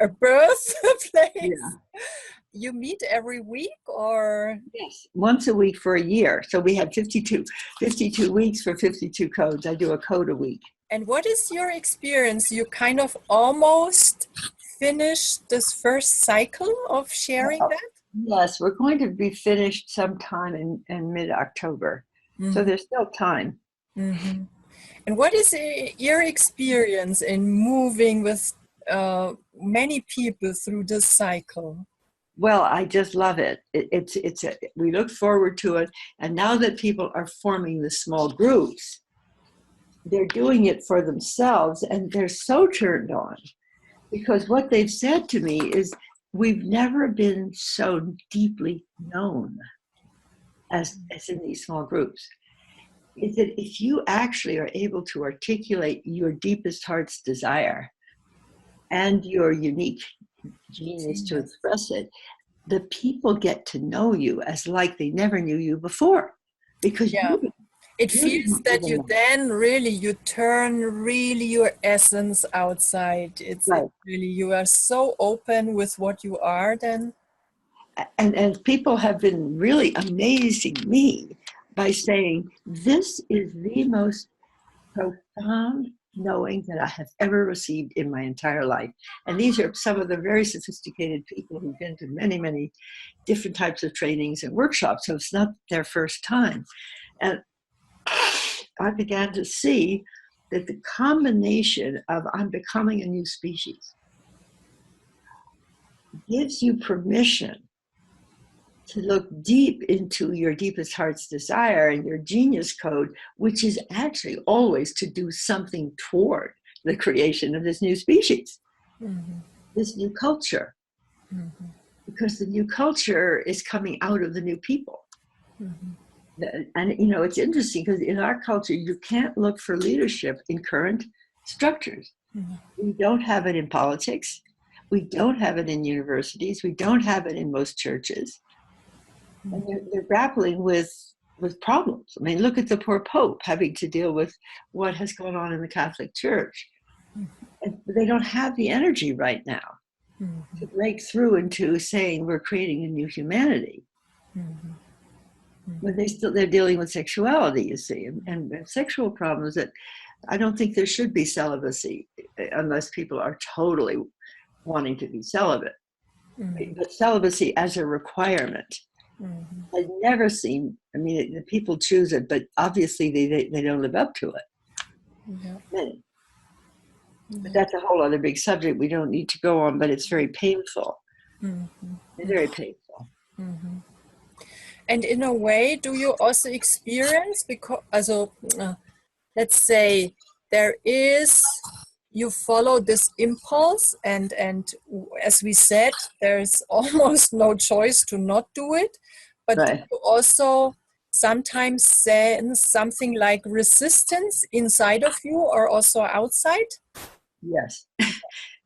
birth place. Yeah. You meet every week, or? Yes, once a week for a year. So we have 52 weeks for 52 codes. I do a code a week. And what is your experience? You kind of almost finished this first cycle of sharing that? Yes, we're going to be finished sometime in mid-October. Mm-hmm. So there's still time. Mm-hmm. And what is your experience in moving with many people through this cycle? Well, I just love it. We look forward to it. And now that people are forming the small groups, they're doing it for themselves and they're so turned on because what they've said to me is, we've never been so deeply known as in these small groups. Is that if you actually are able to articulate your deepest heart's desire and your unique genius to express it, the people get to know you as like they never knew you before. Because it feels that you then you turn your essence outside. It's really, you are so open with what you are then. And people have been really amazing me by saying, this is the most profound knowing that I have ever received in my entire life. And these are some of the very sophisticated people who've been to many, many different types of trainings and workshops, so it's not their first time. And I began to see that the combination of I'm becoming a new species gives you permission to look deep into your deepest heart's desire and your genius code, which is actually always to do something toward the creation of this new species, this new culture, because the new culture is coming out of the new people. And, it's interesting because in our culture, you can't look for leadership in current structures. We don't have it in politics. We don't have it in universities. We don't have it in most churches. And they're grappling with problems. I mean, look at the poor Pope having to deal with what has gone on in the Catholic Church. And they don't have the energy right now to break through into saying we're creating a new humanity. But they're dealing with sexuality, you see, and sexual problems that I don't think there should be celibacy unless people are totally wanting to be celibate. But celibacy as a requirement. I've never seen, the people choose it, but obviously they don't live up to it. But that's a whole other big subject we don't need to go on, but it's very painful. It's very painful. And in a way, do you also experience, because let's say you follow this impulse and as we said, there's almost no choice to not do it, but do you also sometimes sense something like resistance inside of you or also outside? Yes.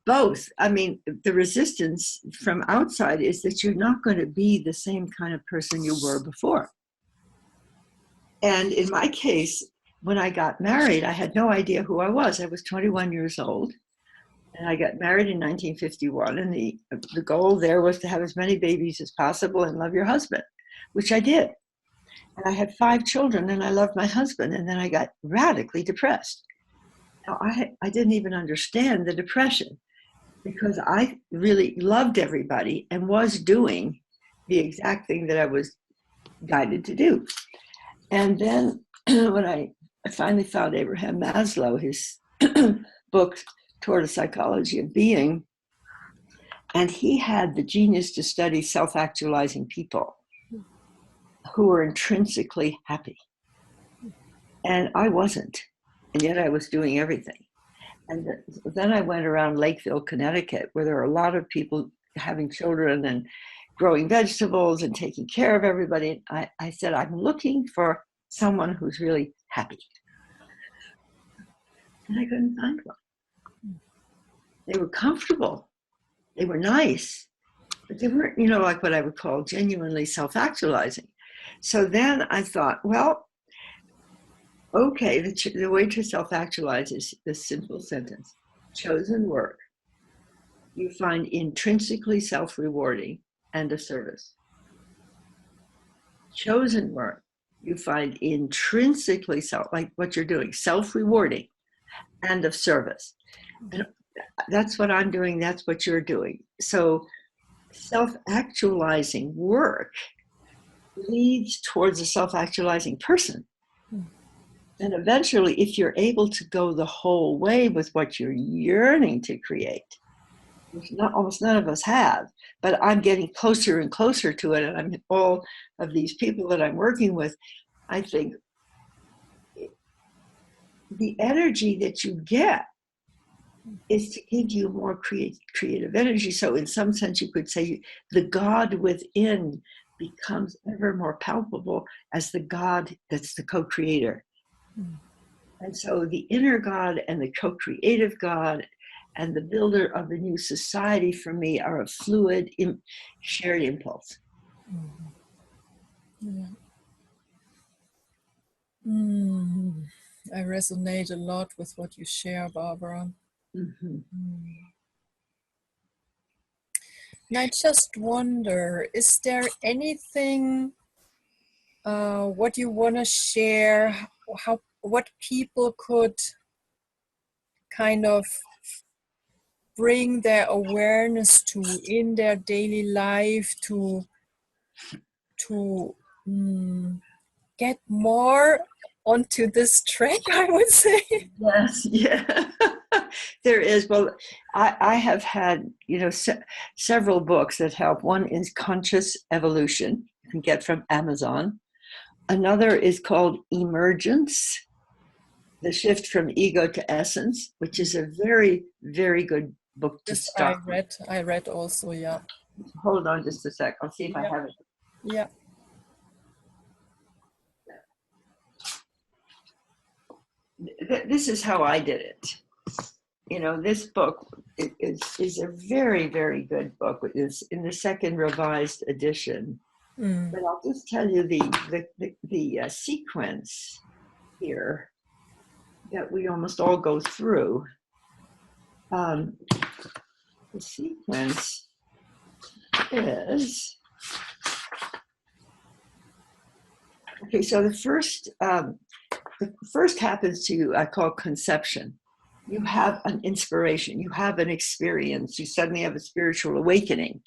Both. I mean, the resistance from outside is that you're not going to be the same kind of person you were before. And in my case, when I got married, I had no idea who I was. I was 21 years old, and I got married in 1951. And the goal there was to have as many babies as possible and love your husband, which I did. And I had 5 children, and I loved my husband. And then I got radically depressed. Now, I didn't even understand the depression, because I really loved everybody and was doing the exact thing that I was guided to do. And then when I finally found Abraham Maslow, his book, Toward a Psychology of Being, and he had the genius to study self-actualizing people who were intrinsically happy. And I wasn't, and yet I was doing everything. And then I went around Lakeville, Connecticut, where there are a lot of people having children and growing vegetables and taking care of everybody. I said, I'm looking for someone who's really happy. And I couldn't find one. They were comfortable. They were nice, but they weren't, like what I would call genuinely self-actualizing. So then I thought, well, okay, the way to self-actualize is this simple sentence: chosen work you find intrinsically self-rewarding and of service. Chosen work you find intrinsically like what you're doing, self-rewarding and of service. And that's what I'm doing, that's what you're doing. So self-actualizing work leads towards a self-actualizing person. And eventually, if you're able to go the whole way with what you're yearning to create, which almost none of us have, but I'm getting closer and closer to it, and I'm all of these people that I'm working with, I think the energy that you get is to give you more creative energy. So in some sense, you could say the God within becomes ever more palpable as the God that's the co-creator. And so the inner God and the co-creative God and the builder of the new society for me are a fluid, shared impulse. Yeah. I resonate a lot with what you share, Barbara. And I just wonder, is there anything what you want to share, what people could kind of bring their awareness to in their daily life to get more onto this track, I would say? Yes, yeah. There is. Well, I have had, several books that help. One is Conscious Evolution, you can get from Amazon. Another is called Emergence, The Shift from Ego to Essence, which is a very, very good book to start. I read also, yeah. Hold on just a sec. I'll see if I have it. Yeah. This is how I did it. This book is a very, very good book. It's in the second revised edition. But I'll just tell you the sequence here that we almost all go through. The sequence is, okay, so the first happens to you, I call conception. You have an inspiration, you have an experience, you suddenly have a spiritual awakening,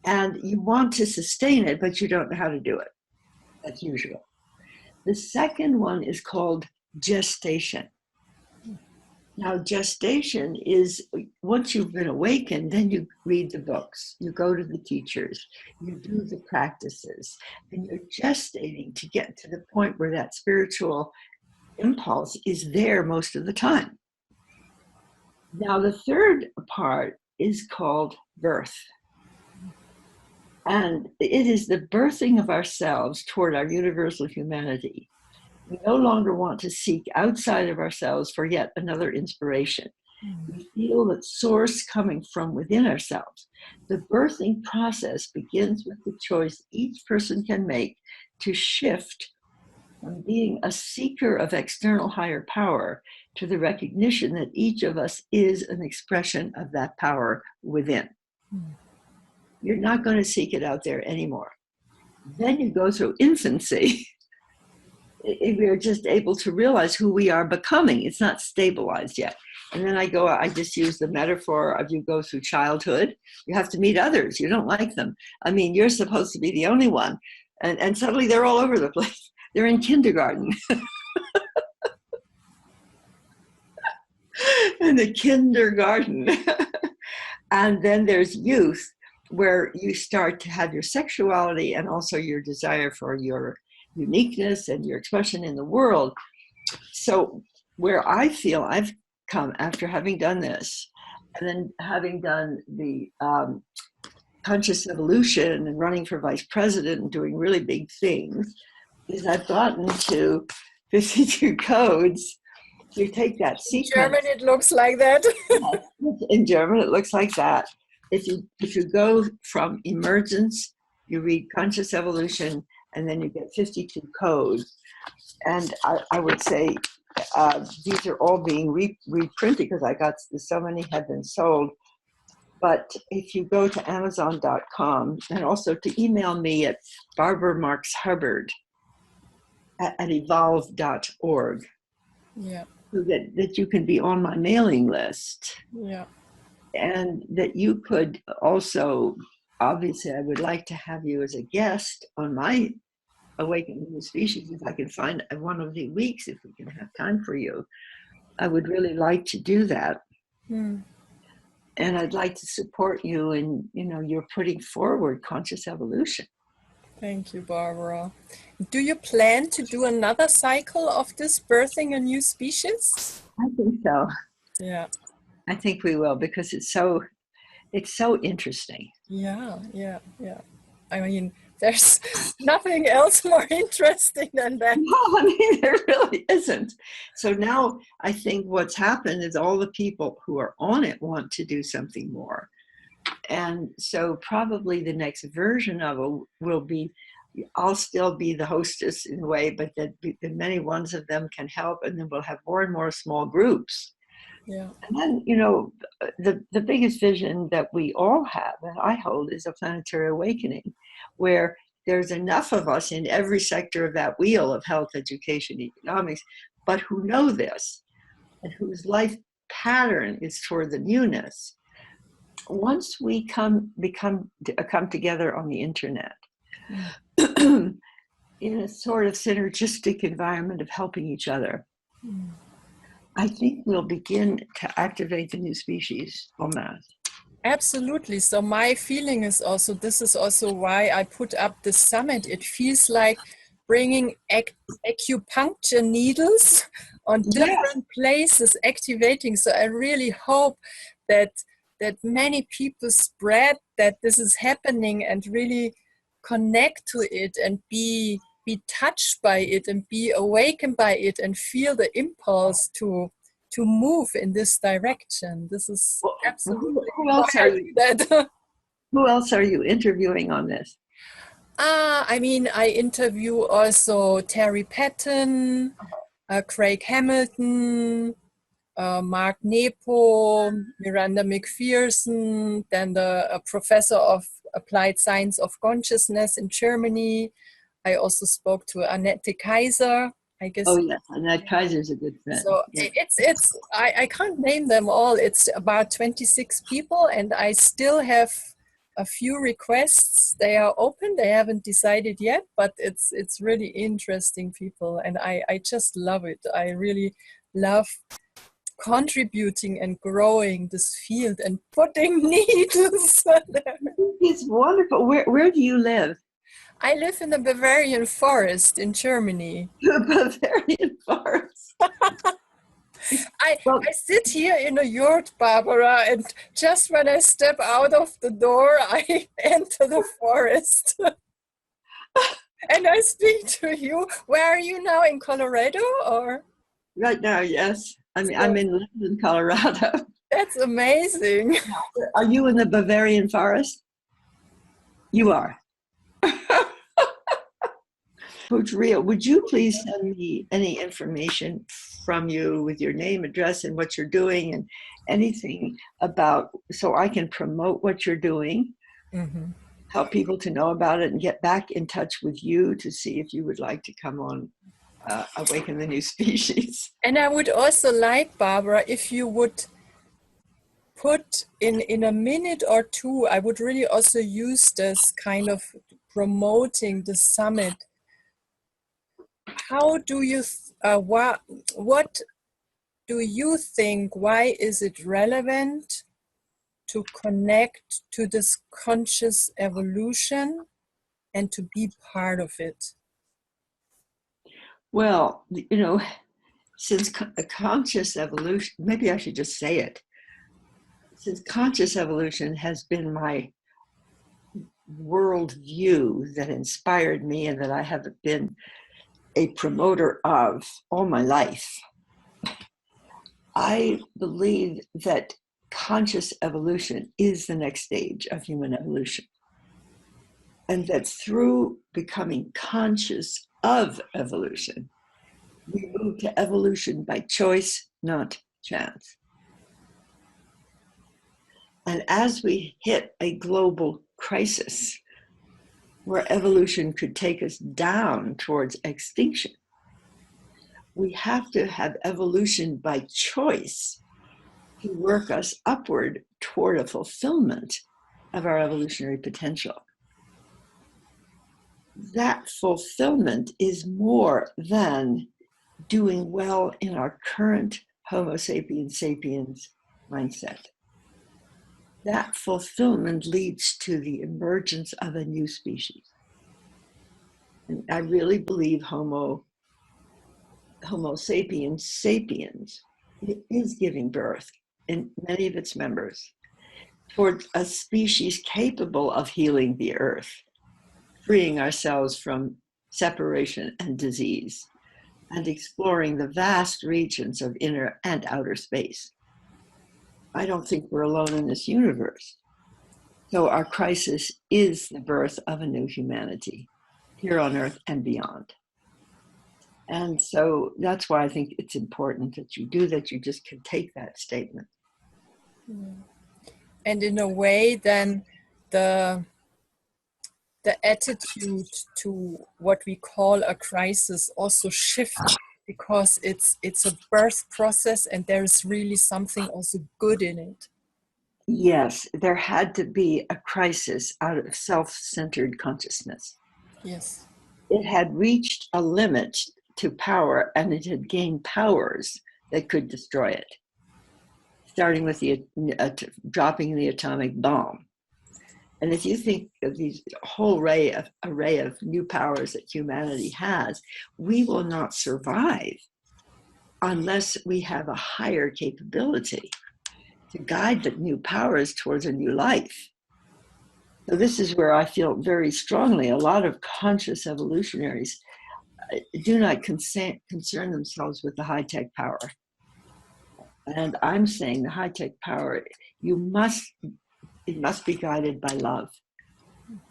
and you want to sustain it, but you don't know how to do it. That's usual. The second one is called gestation. Now, gestation is once you've been awakened, then you read the books, you go to the teachers, you do the practices, and you're gestating to get to the point where that spiritual impulse is there most of the time. Now, the third part is called birth. And it is the birthing of ourselves toward our universal humanity. We no longer want to seek outside of ourselves for yet another inspiration. We feel that source coming from within ourselves. The birthing process begins with the choice each person can make to shift from being a seeker of external higher power to the recognition that each of us is an expression of that power within. You're not going to seek it out there anymore. Then you go through infancy. We're just able to realize who we are becoming. It's not stabilized yet. And then I just use the metaphor of you go through childhood. You have to meet others. You don't like them. I mean, you're supposed to be the only one. And suddenly they're all over the place. They're in kindergarten. In the kindergarten. And then there's youth, where you start to have your sexuality and also your desire for your uniqueness and your expression in the world. So where I feel I've come after having done this, and then having done the conscious evolution and running for vice president and doing really big things, is I've gotten to 52 codes. You take that sequence. In German, it looks like that. In German, it looks like that. If you go from emergence, you read conscious evolution, and then you get 52 codes. And I would say these are all being reprinted because so many have been sold. But if you go to Amazon.com, and also to email me at Barbara Marx Hubbard at evolve.org, yeah, so that you can be on my mailing list. Yeah. And that you could also, obviously, I would like to have you as a guest on my Awakening New Species, if I can find one of the weeks, if we can have time for you. I would really like to do that. And I'd like to support you in, you're putting forward conscious evolution. Thank you, Barbara. Do you plan to do another cycle of this birthing a new species? I think so. Yeah. I think we will, because it's so interesting. Yeah. I mean, there's nothing else more interesting than that. No, I mean, there really isn't. So now I think what's happened is all the people who are on it want to do something more. And so probably the next version of it will be, I'll still be the hostess in a way, but that many ones of them can help, and then we'll have more and more small groups. Yeah. And then, the biggest vision that we all have, and I hold, is a planetary awakening, where there's enough of us in every sector of that wheel of health, education, economics, but who know this, and whose life pattern is toward the newness. Once we come together on the internet, in a sort of synergistic environment of helping each other, I think we'll begin to activate the new species en masse. Absolutely. So my feeling is also, this is also why I put up the summit. It feels like bringing acupuncture needles on different places, activating. So I really hope that many people spread that this is happening and really connect to it and be touched by it and be awakened by it and feel the impulse to move in this direction. This is absolutely who else are you? Who else are you interviewing on this? I mean, I interview also Terry Patton, Craig Hamilton, Mark Nepo, Miranda McPherson, then the professor of applied science of consciousness in Germany. I also spoke to Annette Kaiser, I guess. Oh yes, Annette Kaiser's a good friend. So it's I can't name them all. It's about 26 people, and I still have a few requests. They are open. They haven't decided yet, but it's really interesting people, and I just love it. I really love contributing and growing this field and putting needles there. It's wonderful. Where do you live? I live in the Bavarian forest in Germany. The Bavarian forest. I Well, sit here in a yurt, Barbara, and just when I step out of the door, I enter the forest. And I speak to you. Where are you now? In Colorado, or? right now, yes. I mean, I'm So in Linden, Colorado. that's amazing. Are you in the Bavarian forest? You are. Coach Rio, would you please send me any information from you with your name, address, and what you're doing, and anything about, so I can promote what you're doing, Mm-hmm. help people to know about it, and get back in touch with you to see if you would like to come on Awaken the New Species. And I would also like, Barbara, if you would put in a minute or two, I would really also use this kind of promoting the summit. How do you, what do you think, why is it relevant to connect to this conscious evolution and to be part of it? Well, since conscious evolution, maybe I should just say it, since conscious evolution has been my world view that inspired me and that I have been a promoter of all my life, I believe that conscious evolution is the next stage of human evolution. And that through becoming conscious of evolution, we move to evolution by choice, not chance. And as we hit a global crisis where evolution could take us down towards extinction, we have to have evolution by choice to work us upward toward a fulfillment of our evolutionary potential. That fulfillment is more than doing well in our current Homo sapiens sapiens mindset. That fulfillment leads to the emergence of a new species. And I really believe Homo sapiens sapiens is giving birth in many of its members towards a species capable of healing the earth, freeing ourselves from separation and disease, and exploring the vast regions of inner and outer space. I don't think we're alone in this universe. So our crisis is the birth of a new humanity here on earth and beyond. And so that's why I think it's important that you do that. You just can take that statement. And in a way, then the attitude to what we call a crisis also shifts, because it's a birth process and there's really something also good in it. Yes, there had to be a crisis out of self-centered consciousness. Yes. It had reached a limit to power, and it had gained powers that could destroy it, starting with the dropping the atomic bomb. And if you think of these whole array of new powers that humanity has, we will not survive unless we have a higher capability to guide the new powers towards a new life. So this is where I feel very strongly a lot of conscious evolutionaries do not concern themselves with the high-tech power. And I'm saying the high-tech power, it must be guided by love.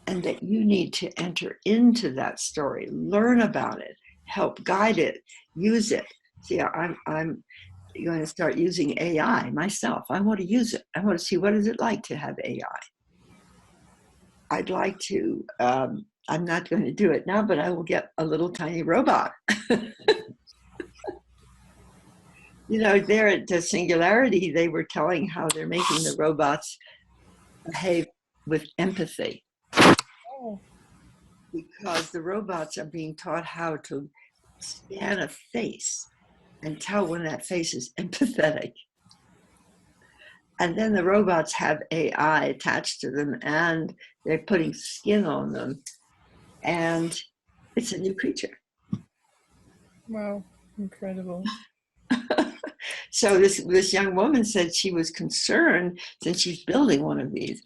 And that you need to enter into that story, learn about it, help guide it, use it. See, I'm going to start using AI myself. I want to use it. I want to see what is it like to have AI. I'd like to, I'm not going to do it now, but I will get a little tiny robot. There at the Singularity, they were telling how they're making the robots behave with empathy. Oh. Because the robots are being taught how to scan a face and tell when that face is empathetic. And then the robots have AI attached to them, and they're putting skin on them, and it's a new creature. Wow, incredible. So this young woman said she was concerned, since she's building one of these,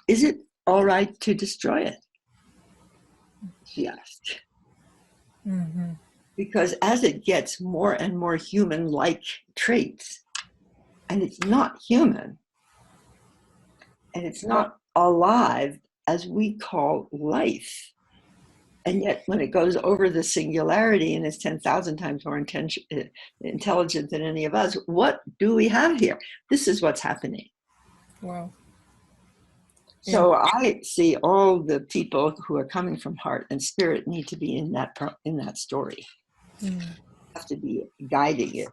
is it all right to destroy it? She asked. Mm-hmm. Because as it gets more and more human-like traits, and it's not human, and it's not alive as we call life, and yet when it goes over the singularity and is 10,000 times more intelligent than any of us, what do we have here? This is what's happening. Wow. So I see all the people who are coming from heart and spirit need to be in that story. Have to be guiding it,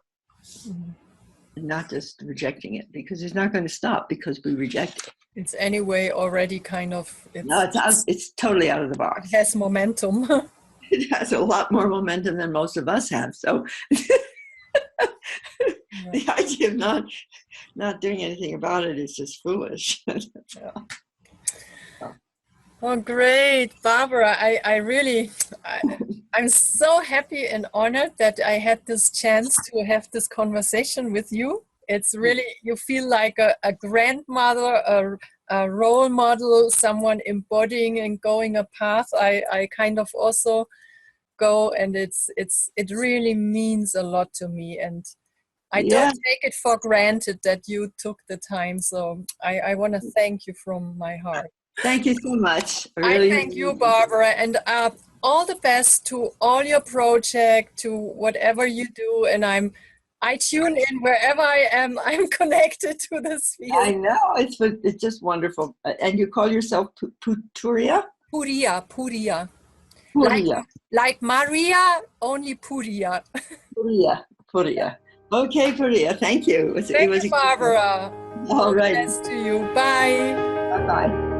and not just rejecting it, because it's not going to stop because we reject it. It's anyway already kind of. It's totally out of the box. It has momentum. It has a lot more momentum than most of us have. So the idea of not doing anything about it is just foolish. Yeah. Oh, great, Barbara. I'm so happy and honored that I had this chance to have this conversation with you. It's really, you feel like a grandmother, a role model, someone embodying and going a path. I kind of also go, and it really means a lot to me. And I don't take it for granted that you took the time. So I want to thank you from my heart. Thank you so much. I thank you, Barbara, and all the best to all your project, to whatever you do. And I tune in wherever I am. I'm connected to this field. I know, it's just wonderful. And you call yourself Puria? Puria. Puria. Like Maria, only Puria. Puria. Okay, Puria. Thank you. Thank you, Barbara. All right. All the best to you. Bye. Bye-bye.